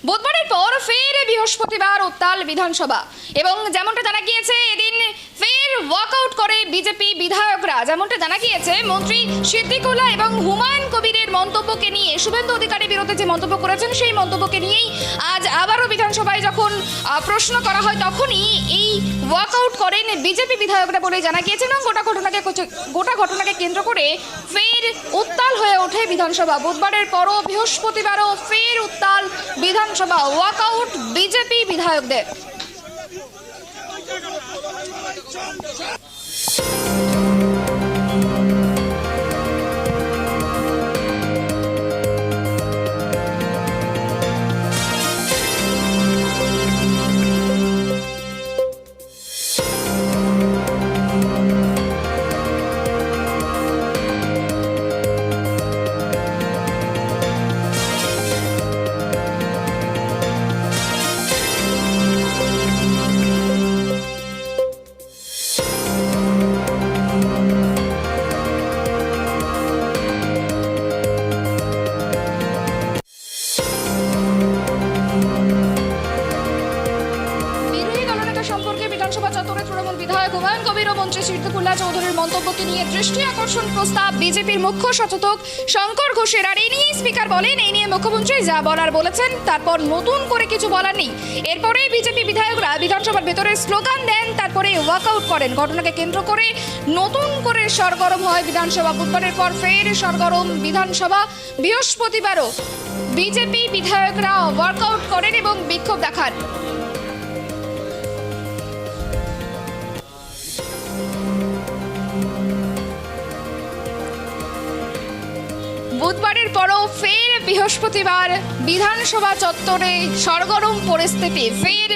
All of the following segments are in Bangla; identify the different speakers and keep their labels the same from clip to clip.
Speaker 1: বুধবারের পর ফের বৃহস্পতিবার উত্তাল বিধানসভা এবং যেমনটা জানা গিয়েছে এদিন ফের ওয়াকআউট করে বিজেপি বিধায়করা। যেমনটা জানা গিয়েছে মন্ত্রী সিদ্দিকুল্লাহ এবং হুমায়ুন কবিরের মন্তব্যকে নিয়ে শুভেন্দু অধিকারীর বিরুদ্ধে যে মন্তব্য করেছেন সেই মন্তব্যকে নিয়েই আজ আবারও বিধানসভায় যখন প্রশ্ন করা হয় তখনই এই ওয়াকআউট করেন বিজেপি বিধায়করা বলে জানা গিয়েছে এবং গোটা ঘটনাকে কেন্দ্র করে ফের উত্তাল হয়ে ওঠে বিধানসভা। বুধবারের পরও বৃহস্পতিবারও ফের উত্তাল বিধানসভা, ওয়াকআউট বিজেপি বিধায়কদের। সম্পর্কে বিধানসভা চত্বরে তৃণমূল বিধায়ক হুমায়ুন কবির ও মন্ত্রী সিদ্দিকুল্লাহ চৌধুরীর মন্তব্যকে নিয়ে দৃষ্টি আকর্ষণ প্রস্তাব বিজেপির মুখ্য সচেতক শঙ্কর ঘোষের। আর এই নিয়ে স্পিকার বলেন, এই নিয়ে মুখ্যমন্ত্রী যা বলার বলেছেন, তারপর নতুন করে কিছু বলার নেই। এরপরে বিজেপি বিধায়করা বিধানসভার ভেতরে স্লোগান দেন, তারপরে ওয়াকআউট করেন। ঘটনাকে কেন্দ্র করে নতুন করে সরগরম হয় বিধানসভা। বুধবারের পর ফের সরগরম বিধানসভা। বৃহস্পতিবারও বিজেপি বিধায়করা ওয়াকআউট করেন এবং বিক্ষোভ দেখান। বুধবারের পরও ফের বৃহস্পতিবার বিধানসভা চত্বরে সরগরম পরিস্থিতি। ফের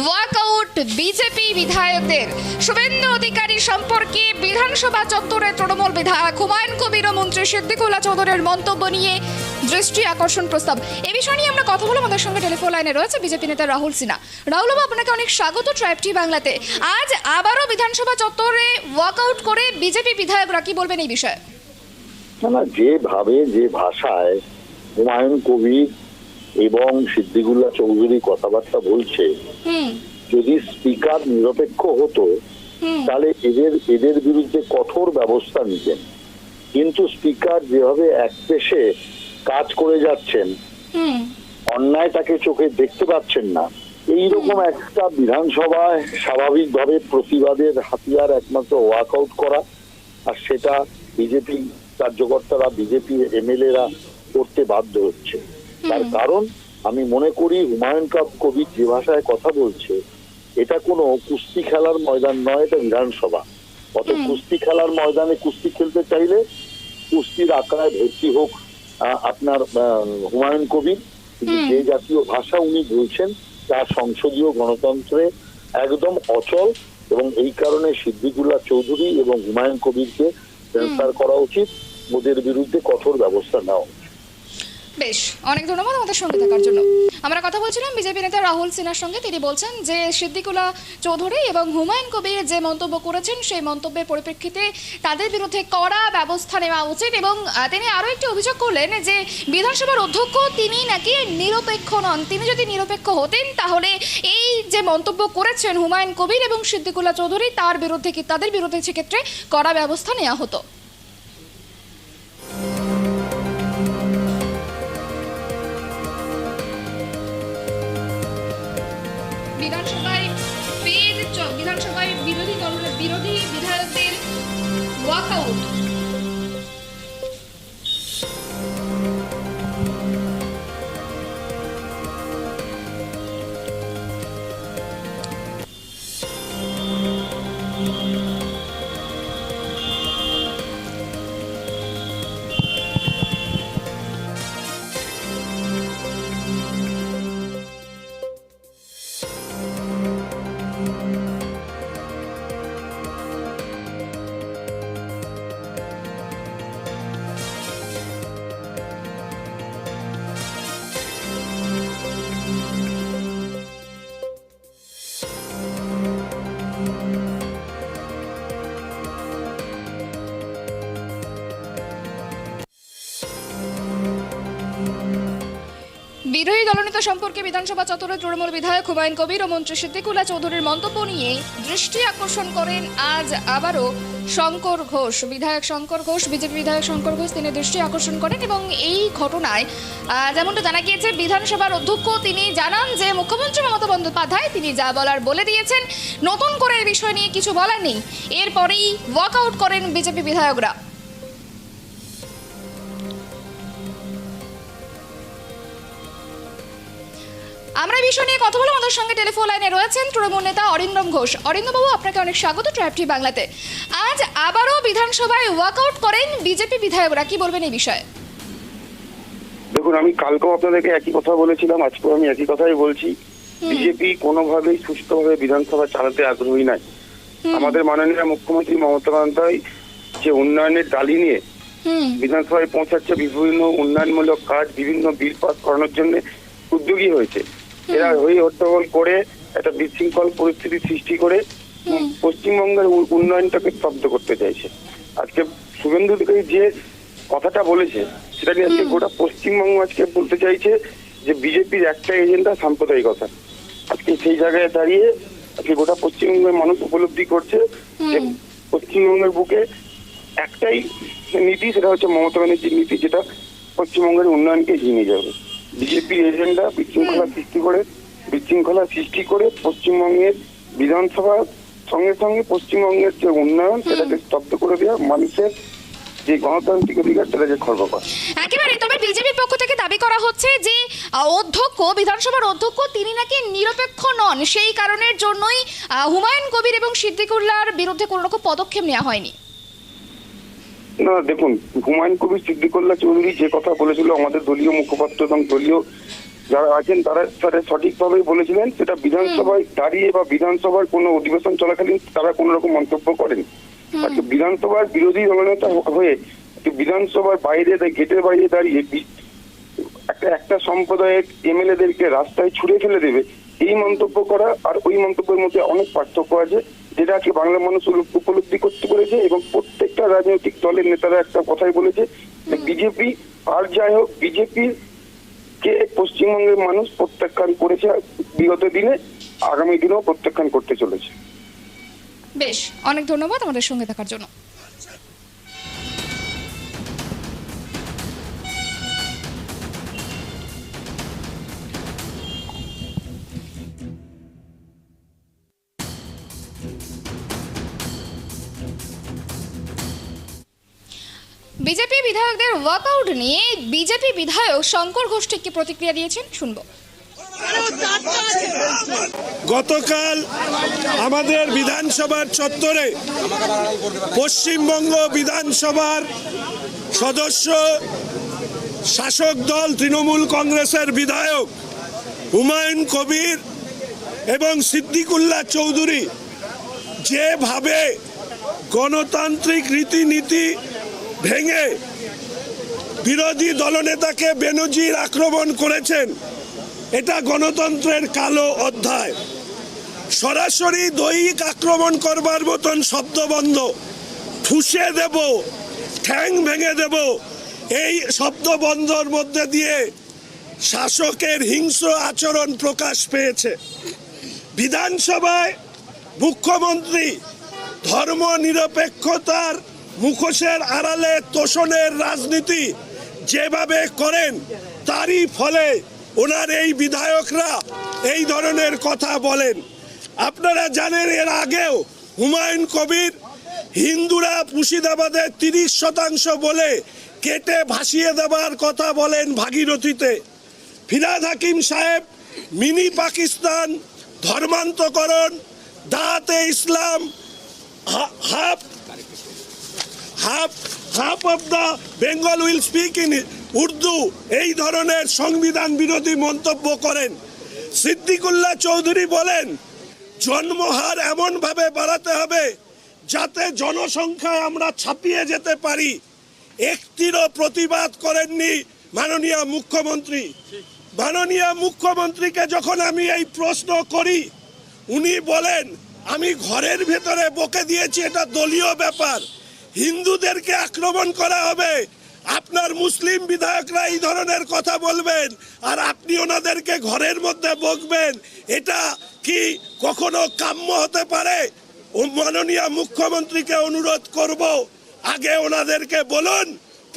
Speaker 1: ওয়াকআউট বিজেপি বিধায়কদের। শুভেন্দু অধিকারী সম্পর্কে বিধানসভা চত্বরে তৃণমূল বিধায়ক হুমায়ুন কবির ও মন্ত্রী সিদ্দিকুল্লাহ চৌধুরীর মন্তব্য নিয়ে দৃষ্টি আকর্ষণ প্রস্তাব। এ বিষয় নিয়ে আমরা কথা বলবো। আমাদের সঙ্গে টেলিফোন লাইনে রয়েছে বিজেপি নেতা রাহুল সিনহা। রাহুল বাবু, আপনাকে অনেক স্বাগত ট্রাইব টি বাংলাতে। আজ আবারও বিধানসভা চত্বরে ওয়াকআউট করে বিজেপি বিধায়করা, কি বলবেন এই বিষয়ে?
Speaker 2: না, যেভাবে যে ভাষায় হুমায়ুন কবির এবং সিদ্দিকুল্লাহ চৌধুরী কথাবার্তা বলছে, যদি স্পিকার নিরপেক্ষ হতো তাহলে এদের বিরুদ্ধে কঠোর ব্যবস্থা নিতেন। কিন্তু স্পিকার যেভাবে একপেশে কাজ করে যাচ্ছেন, অন্যায় তাকে চোখে দেখতে পাচ্ছেন না, এইরকম একটা বিধানসভায় স্বাভাবিকভাবে প্রতিবাদের হাতিয়ার একমাত্র ওয়াকআউট করা, আর সেটা বিজেপি কার্যকর্তারা, বিজেপি এমএলএরা করতে বাধ্য হচ্ছে। তার কারণ আমি মনে করি হুমায়ুন কবির যে ভাষায় কথা বলছে, এটা কোনো কুস্তি খেলার ময়দান নয়, এটা বিধানসভা। অত কুস্তি খেলার ময়দানে কুস্তি খেলতে চাইলে কুস্তির আকারে ভর্তি হোক আপনার হুমায়ুন কবির। যে জাতীয় ভাষা উনি বলছেন তার সংসদীয় গণতন্ত্রে একদম অচল, এবং এই কারণে সিদ্দিকুল্লাহ চৌধুরী এবং হুমায়ুন কবিরকে গ্রেফতার করা উচিত, ওদের বিরুদ্ধে কঠোর ব্যবস্থা নেওয়া উচিত।
Speaker 1: বেশ, অনেক ধন্যবাদ আমাদের সঙ্গে থাকার জন্য। আমরা কথা বলছিলাম বিজেপি নেতা রাহুল সিনহার সঙ্গে। তিনি বলছেন যে সিদ্দিকুল্লাহ চৌধুরী এবং হুমায়ুন কবির যে মন্তব্য করেছেন সেই মন্তব্যের পরিপ্রেক্ষিতে তাদের বিরুদ্ধে কড়া ব্যবস্থা নেওয়া উচিত। এবং তিনি আরও একটি অভিযোগ করলেন যে বিধানসভার অধ্যক্ষ তিনি নাকি নিরপেক্ষ নন। তিনি যদি নিরপেক্ষ হতেন তাহলে এই যে মন্তব্য করেছেন হুমায়ুন কবির এবং সিদ্দিকুল্লাহ চৌধুরী তাদের বিরুদ্ধে সেক্ষেত্রে কড়া ব্যবস্থা নেওয়া হতো। বিধানসভায় বিরোধী বিধায়কদের ওয়াকআউট। তালিকা সম্পর্কে বিধানসভা চত্বরে তৃণমূল বিধায়ক হুমায়ুন কবির ও মন্ত্রী সিদ্দিকুল্লাহ চৌধুরীর মন্তব্য নিয়ে দৃষ্টি আকর্ষণ করেন আজ আবারও শঙ্কর ঘোষ। বিধায়ক শঙ্কর ঘোষ, বিজেপি বিধায়ক শঙ্কর ঘোষ তিনি দৃষ্টি আকর্ষণ করেন এবং এই ঘটনায় যেমনটা জানা গিয়েছে বিধানসভার অধ্যক্ষ তিনি জানান যে মুখ্যমন্ত্রী মমতা বন্দ্যোপাধ্যায় তিনি যা বলার বলে দিয়েছেন, নতুন করে এই বিষয় নিয়ে কিছু বলার নেই। এরপরেই ওয়াকআউট করেন বিজেপি বিধায়করা। আমরা এই বিষয় নিয়ে কথা বলবো, আমাদের সঙ্গে টেলিফোন লাইনে রয়েছেন তৃণমূল নেতা অরিন্দম ঘোষ। অরিন্দমবাবু, আপনাকে অনেক স্বাগত ট্রাইবটি বাংলাতে। আজ আবারও বিধানসভায় ওয়াকআউট করেন বিজেপি বিধায়করা, কি বলবেন এই বিষয়ে?
Speaker 3: দেখুন, আমি কালকেও আপনাদেরকে একই কথা বলেছিলাম, আজকেও আমি একই কথাই বলছি। বিজেপি কোনোভাবেই সুষ্ঠুভাবে বিধানসভা চালাতে আগ্রহী নাই। আমাদের মাননীয় মুখ্যমন্ত্রী মমতা বন্দ্যোপাধ্যায় যে উন্নয়নের ডালি নিয়ে বিধানসভায় পৌঁছাচ্ছে, বিভিন্ন উন্নয়নমূলক কাজ, বিভিন্ন বিল পাস করানোর জন্য উদ্যোগী হয়েছে। এরা হই হট্টগোল করে একটা বিশৃঙ্খল পরিস্থিতি সৃষ্টি করে পশ্চিমবঙ্গের উন্নয়নটাকে স্তব্ধ করতে চাইছে। আজকে শুভেন্দু অধিকারী যে কথাটা বলেছে সেটা নিয়ে আজকে গোটা পশ্চিমবঙ্গ আজকে বলতে চাইছে যে বিজেপির একটা এজেন্ডা সাম্প্রদায়িকতা। আজকে সেই জায়গায় দাঁড়িয়ে আজকে গোটা পশ্চিমবঙ্গের মানুষ উপলব্ধি করছে যে পশ্চিমবঙ্গের বুকে একটাই নীতি, সেটা হচ্ছে মমতা ব্যানার্জির নীতি, যেটা পশ্চিমবঙ্গের উন্নয়নকে এগিয়ে নিয়ে যাবে। বিজেপির এজেন্ডা বিশৃঙ্খলা সৃষ্টি করে পশ্চিমবঙ্গের বিধানসভার সঙ্গে সঙ্গে পশ্চিমবঙ্গের যে উন্নয়ন সেটাকে স্তব্ধ করে দেওয়া, মানুষের যে গণতান্ত্রিক অধিকার সেটাকে খর্ব করা।
Speaker 1: একেবারে। তবে বিজেপির পক্ষ থেকে দাবি করা হচ্ছে যে অধ্যক্ষ, বিধানসভার অধ্যক্ষ তিনি নাকি নিরপেক্ষ নন, সেই কারণের জন্যই হুমায়ুন কবির এবং সিদ্দিকুল্লাহর বিরুদ্ধে কোনো রকম পদক্ষেপ নেওয়া হয়নি।
Speaker 3: না, দেখুন, হুমায়ুন কবির সিদ্দিকুল্লাহ চৌধুরী যে কথা বলেছিল, আমাদের দলীয় মুখপাত্র এবং দলীয় যারা আছেন তারা সঠিকভাবেই বলেছিলেন। সেটা বিধানসভায় দাঁড়িয়ে বা বিধানসভার কোনো অধিবেশন চলাকালীন তারা কোনো রকম মন্তব্য করেন। আজকে বিধানসভার বিরোধী দলনেতা হয়ে বিধানসভার বাইরে, গেটের বাইরে দাঁড়িয়ে একটা সম্প্রদায়ের এমএলএদেরকে রাস্তায় ছুড়ে ফেলে দেবে, এই মন্তব্য করা আর ওই মন্তব্যের মধ্যে অনেক পার্থক্য আছে, যেটা আজকে বাংলা মানুষ উপলব্ধি করতে পেরেছে। এবং প্রত্যেকটা রাজনৈতিক দলের নেতারা একটা কথাই বলেছে যে বিজেপি আর যাই হোক, বিজেপির কে পশ্চিমবঙ্গের মানুষ প্রত্যাখ্যান করেছে বিগত দিনে, আগামী দিনেও প্রত্যাখ্যান করতে চলেছে।
Speaker 1: বেশ, অনেক ধন্যবাদ আমাদের সঙ্গে থাকার জন্য। বিজেপি বিধায়কদের ওয়াকআউট নিয়ে বিজেপি বিধায়ক শঙ্কর ঘোষ ঠিক কি প্রতিক্রিয়া দিয়েছেন শুনবো।
Speaker 4: গতকাল আমাদের বিধানসভার চত্বরে পশ্চিমবঙ্গ বিধানসভার সদস্য, শাসক দল তৃণমূল কংগ্রেসের বিধায়ক হুমায়ুন কবির এবং সিদ্দিকুল্লাহ চৌধুরী যেভাবে গণতান্ত্রিক রীতিনীতি ভেঙে বিরোধী দলনেতাকে বেনজির আক্রমণ করেছেন, এটা গণতন্ত্রের কালো অধ্যায়। সরাসরি দৈহিক আক্রমণ করবার মতন শব্দবন্ধ, ঠুসে দেব, ঠ্যাং ভেঙে দেব, এই শব্দবন্ধর মধ্যে দিয়ে শাসকের হিংস্র আচরণ প্রকাশ পেয়েছে। বিধানসভায় মুখ্যমন্ত্রী ধর্ম নিরপেক্ষতার মুখোশের আড়ালে তোষণের রাজনীতি যেভাবে করেন, তারই ফলে ওনার এই বিধায়করা এই ধরনের কথা বলেন। আপনারা জানেন এর আগেও হুমায়ুন কবির হিন্দুরা মুর্শিদাবাদে 30% বলে কেটে ভাসিয়ে দেবার কথা বলেন ভাগীরথীতে। ফিরহাদ হাকিম সাহেব মিনি পাকিস্তান, ধর্মান্তকরণ, দাওয়াতে ইসলাম, half of the Bengal will speak in Urdu, এই ধরনের সংবিধান বিরোধী মন্তব্য করেন। সিদ্দিকুল্লাহ চৌধুরী বলেন জন্মহার এমন ভাবে বাড়াতে হবে যাতে জনসংখ্যায় আমরা ছাপিয়ে যেতে পারি। একটিরও প্রতিবাদ করেননি মাননীয় মুখ্যমন্ত্রী। মাননীয় মুখ্যমন্ত্রীকে যখন আমি এই প্রশ্ন করি, উনি বলেন আমি ঘরের ভেতরে বকে দিয়েছি, এটা দলীয় ব্যাপার। হিন্দুদেরকে আক্রমণ করা হবে আপনার মুসলিম বিধায়করা এই ধরনের কথা বলবেন আর আপনি ওনাদেরকে ঘরের মধ্যে বকবেন, এটা কি কখনো কাম্য হতে পারে? ও মাননীয় মুখ্যমন্ত্রীকে অনুরোধ করব, আগে ওনাদেরকে বলুন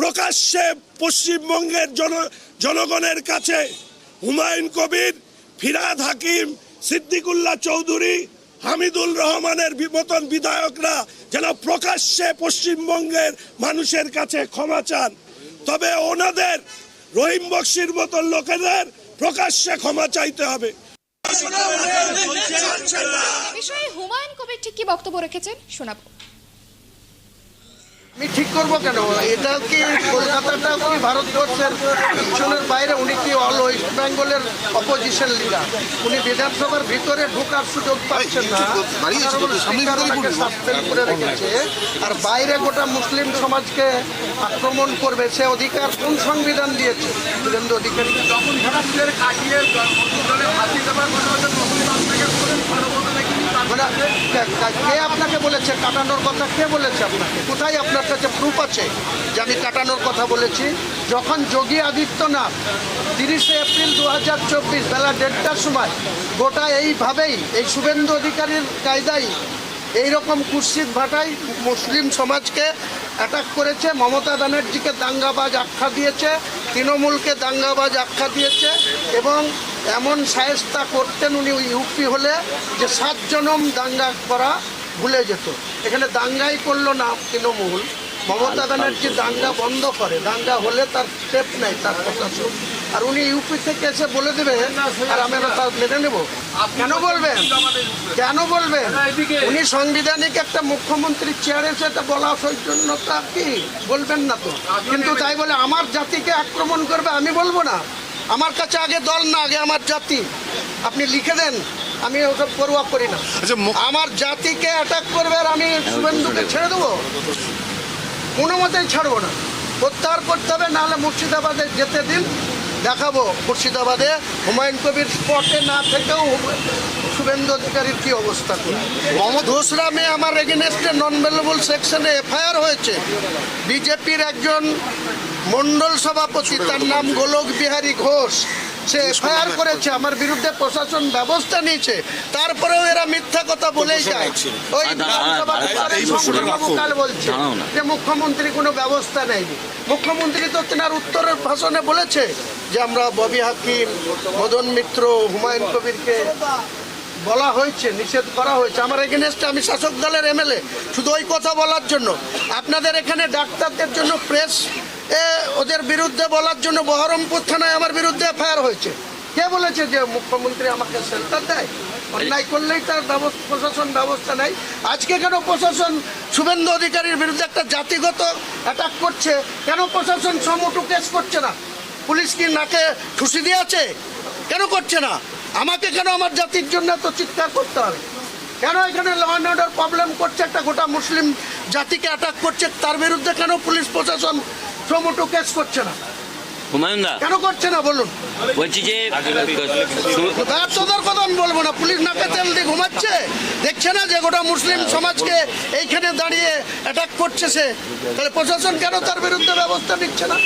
Speaker 4: প্রকাশ্যে পশ্চিমবঙ্গের জনগণের কাছে হুমায়ুন কবির, ফিরহাদ হাকিম, সিদ্দিকুল্লাহ চৌধুরী, হামিদুল রহমানের মতন বিধায়করা যেন প্রকাশ্যে পশ্চিমবঙ্গের মানুষের কাছে ক্ষমা চান। তবে ওনাদের রহিম বক্সির মতন লোকেদের প্রকাশ্যে ক্ষমা চাইতে হবে।
Speaker 1: এ বিষয়ে হুমায়ুন কবির ঠিক কি বক্তব্য রেখেছেন শোনাবো।
Speaker 5: আমি ঠিক করবো কেন? এটা কি কলকাতাটা কি ভারতবর্ষের পিছনের বাইরে? উনি কি অল ওয়েস্ট বেঙ্গলের অপোজিশন লিডার? উনি বিধানসভার ভিতরে ঢোকার সুযোগ পাচ্ছেন না, সাসপেন্ড করে রেখেছে, আর বাইরে গোটা মুসলিম সমাজকে আক্রমণ করবে সে অধিকার কোন সংবিধান দিয়েছে? শুভেন্দু অধিকারী যখন কাটিয়ে ফাঁসি দেওয়ার কথা, কে আপনাকে বলেছে কাটানোর কথা? কে বলেছে আপনাকে? কোথায় আপনার কাছে প্রুফ আছে যে আমি কাটানোর কথা বলেছি? যখন যোগী আদিত্যনাথ 30শে এপ্রিল 2024 বেলা 1:30টার সময় গোটা এইভাবেই এই শুভেন্দু অধিকারীর কায়দায় এইরকম কুৎসিত ভাটায় মুসলিম সমাজকে অ্যাটাক করেছে, মমতা ব্যানার্জিকে দাঙ্গাবাজ আখ্যা দিয়েছে, তৃণমূলকে দাঙ্গাবাজ আখ্যা দিয়েছে, এবং এমন শায়েস্তা করতেন উনি ইউপি হলে যে 7 জনম দাঙ্গা করা ভুলে যেত। এখানে দাঙ্গাই করলো না তৃণমূল, মমতা ব্যানার্জি দাঙ্গা বন্ধ করে, দাঙ্গা হলে তার স্টেপ নেই তার প্রশাসন, আর উনি ইউপি থেকে এসে বলে দেবে আর আমরা তা মেনে নেব? কেন বলবেন? কেন বলবেন? উনি সাংবিধানিক একটা মুখ্যমন্ত্রীর চেয়ারে সেটা বলা সৌজন্যতা কি বলবেন না তো, কিন্তু তাই বলে আমার জাতিকে আক্রমণ করবে আমি বলবো না। আমার কাছে আগে দল না, আগে আমার জাতি। আপনি লিখে দেন, আমি ওসব পরোয়া করি না। আমার জাতিকে অ্যাটাক করবে আর আমি শুভেন্দুকে ছেড়ে দেবো? কোনো মতেই ছাড়বো না, প্রত্যাহার করতে হবে, নাহলে মুর্শিদাবাদে যেতে দিন, দেখাবো মুর্শিদাবাদে হুমায়ুন কবির স্পটে না থেকেও শুভেন্দু অধিকারীর কি অবস্থা করে। দোসরা মে আমার এগেনস্টে নন বেলেবল সেকশনে এফআইআর হয়েছে। বিজেপির একজন মণ্ডল সভাপতি, তার নাম গোলক বিহারী ঘোষ, সে এফআইআর করেছে, আমার বিরুদ্ধে প্রশাসন ব্যবস্থা নিয়েছে, তারপরেও এরা মিথ্যা কথা বলেই যায়। ওই কাল বলছে যে মুখ্যমন্ত্রী কোনো ব্যবস্থা নেয়নি। মুখ্যমন্ত্রী তো তেনার উত্তরের ভাষণে বলেছে যে আমরা ববি হাকিম, মদন মিত্র, হুমায়ুন কবিরকে বলা হয়েছে, নিষেধ করা হয়েছে। আমার এগেনস্টে, আমি শাসক দলের এমএলএ, শুধু ওই কথা বলার জন্য আপনাদের এখানে ডাক্তারদের জন্য প্রেস ওদের বিরুদ্ধে বলার জন্য বহরমপুর থানায় আমার বিরুদ্ধে এফআইআর হয়েছে। কে বলেছে যে মুখ্যমন্ত্রী আমাকে শেল্টার দেয়? অন্যায় করলেই তার প্রশাসন ব্যবস্থা নেয়। আজকে কেন প্রশাসন শুভেন্দু অধিকারীর বিরুদ্ধে একটা জাতিগত অ্যাটাক করছে? কেন প্রশাসন সমুটু কেস করছে না? পুলিশ কি নাকে ঠুসি দিয়েছে? কেন করছে না? আমাকে কেন আমার জাতির জন্য তো চিৎকার করতে হবে? কেন এখানে ল অ্যান্ড অর্ডার প্রবলেম করছে, একটা গোটা মুসলিম জাতিকে অ্যাটাক করছে, তার বিরুদ্ধে কেন পুলিশ প্রশাসন সমুটু কেস করছে না?
Speaker 6: হুমায়ুনদা
Speaker 5: কেন করছে না বলুন?
Speaker 6: বলছি যে
Speaker 5: ব্যর্থতার কথা আমি বলবো না, পুলিশ নাকে তেল দিয়ে ঘুমাচ্ছে, দেখছে না যে গোটা মুসলিম সমাজকে এইখানে দাঁড়িয়ে অ্যাটাক করছে সে? তাহলে প্রশাসন কেন তার বিরুদ্ধে ব্যবস্থা নিচ্ছে না?